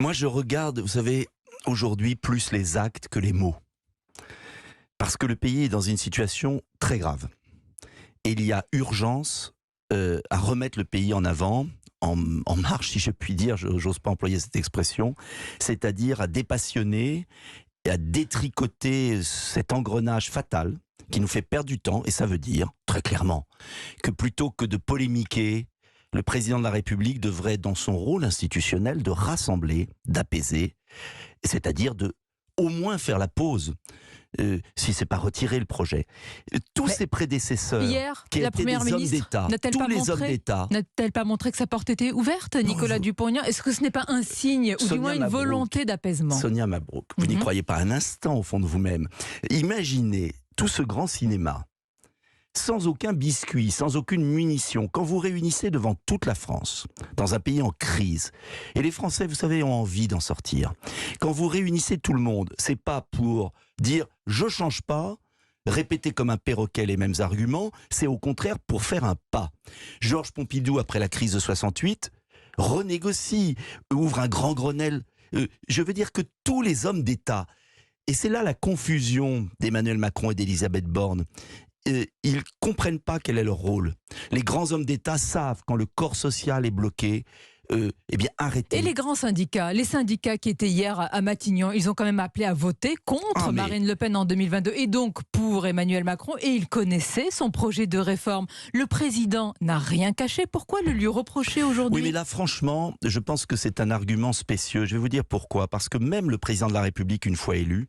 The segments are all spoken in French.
Moi, je regarde, vous savez, aujourd'hui, plus les actes que les mots. Parce que le pays est dans une situation très grave. Et il y a urgence à remettre le pays en avant, en marche, si je puis dire, j'ose pas employer cette expression, c'est-à-dire à dépassionner et à détricoter cet engrenage fatal qui nous fait perdre du temps. Et ça veut dire, très clairement, que plutôt que de polémiquer, le président de la République devrait, dans son rôle institutionnel, de rassembler, d'apaiser, c'est-à-dire de au moins faire la pause, si c'est pas retirer le projet. Tous ses prédécesseurs, hier, qui la étaient première des hommes ministre d'État, n'a-t-elle pas montré que sa porte était ouverte, Nicolas Dupont-Aignan? Est-ce que ce n'est pas un signe, ou du moins une volonté d'apaisement? Sonia Mabrouk, vous n'y croyez pas un instant au fond de vous-même. Imaginez tout ce grand cinéma, sans aucun biscuit, sans aucune munition, quand vous réunissez devant toute la France, dans un pays en crise, et les Français, vous savez, ont envie d'en sortir. Quand vous réunissez tout le monde, c'est pas pour dire « je change pas », répéter comme un perroquet les mêmes arguments, c'est au contraire pour faire un pas. Georges Pompidou, après la crise de 68, renégocie, ouvre un grand Grenelle. Je veux dire que tous les hommes d'État, et c'est là la confusion d'Emmanuel Macron et d'Elisabeth Borne, ils ne comprennent pas quel est leur rôle. Les grands hommes d'État savent quand le corps social est bloqué, eh bien arrêtez. Et les grands syndicats, les syndicats qui étaient hier à Matignon, ils ont quand même appelé à voter contre Marine Le Pen en 2022 et donc pour Emmanuel Macron, et ils connaissaient son projet de réforme. Le président n'a rien caché. Pourquoi le lui reprocher aujourd'hui? Oui, mais là franchement, je pense que c'est un argument spécieux. Je vais vous dire pourquoi. Parce que même le président de la République, une fois élu,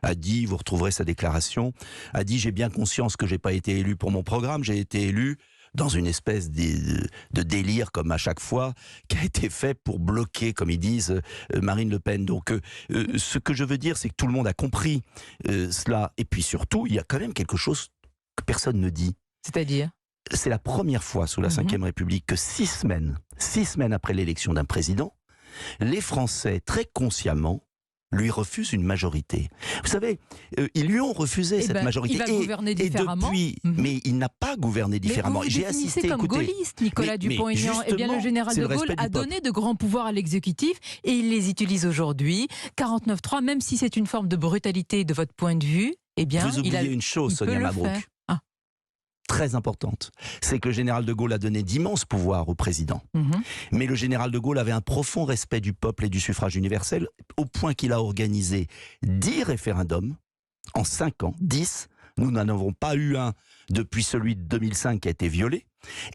a dit, vous retrouverez sa déclaration, a dit « j'ai bien conscience que j'ai pas été élu pour mon programme, j'ai été élu dans une espèce de délire comme à chaque fois, qui a été fait pour bloquer, comme ils disent, Marine Le Pen ». Donc ce que je veux dire, c'est que tout le monde a compris cela. Et puis surtout, il y a quand même quelque chose que personne ne dit. C'est-à-dire ? C'est la première fois sous la Ve République que 6 semaines après l'élection d'un président, les Français, très consciemment, lui refuse une majorité. Vous savez, ils lui ont refusé cette majorité. Il va gouverner différemment. Et depuis, mais il n'a pas gouverné différemment. J'ai assisté comme gaulliste, Nicolas Dupont-Aignan. Eh bien, le général de Gaulle a donné de grands pouvoirs à l'exécutif et il les utilise aujourd'hui. 49.3, même si c'est une forme de brutalité de votre point de vue, eh bien, vous oubliez une chose, Sonia Mabrouk, très importante, c'est que le général de Gaulle a donné d'immenses pouvoirs au président. Mais le général de Gaulle avait un profond respect du peuple et du suffrage universel, au point qu'il a organisé 10 référendums en 5 ans, 10. Nous n'en avons pas eu un depuis celui de 2005 qui a été violé.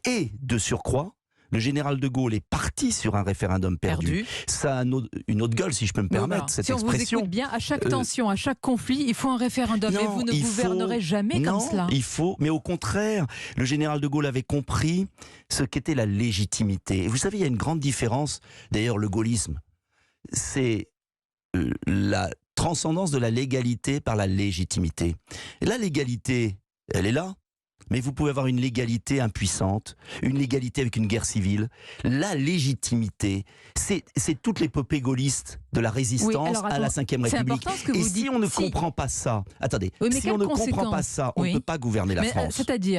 Et de surcroît, le général de Gaulle est parti sur un référendum perdu. Ça a une autre gueule, si je peux me permettre, cette expression. Si on vous écoute bien, à chaque tension, à chaque conflit, il faut un référendum. Non, et vous ne gouvernerez jamais comme cela. Il faut, mais au contraire, le général de Gaulle avait compris ce qu'était la légitimité. Et vous savez, il y a une grande différence. D'ailleurs, le gaullisme, c'est la transcendance de la légalité par la légitimité. Et la légalité, elle est là. Mais vous pouvez avoir une légalité impuissante, une légalité avec une guerre civile. La légitimité, c'est toute l'épopée gaulliste de la résistance à la Ve République. Et si on ne comprend pas ça, attendez, si on ne comprend pas ça, on ne peut pas gouverner la France. C'est-à-dire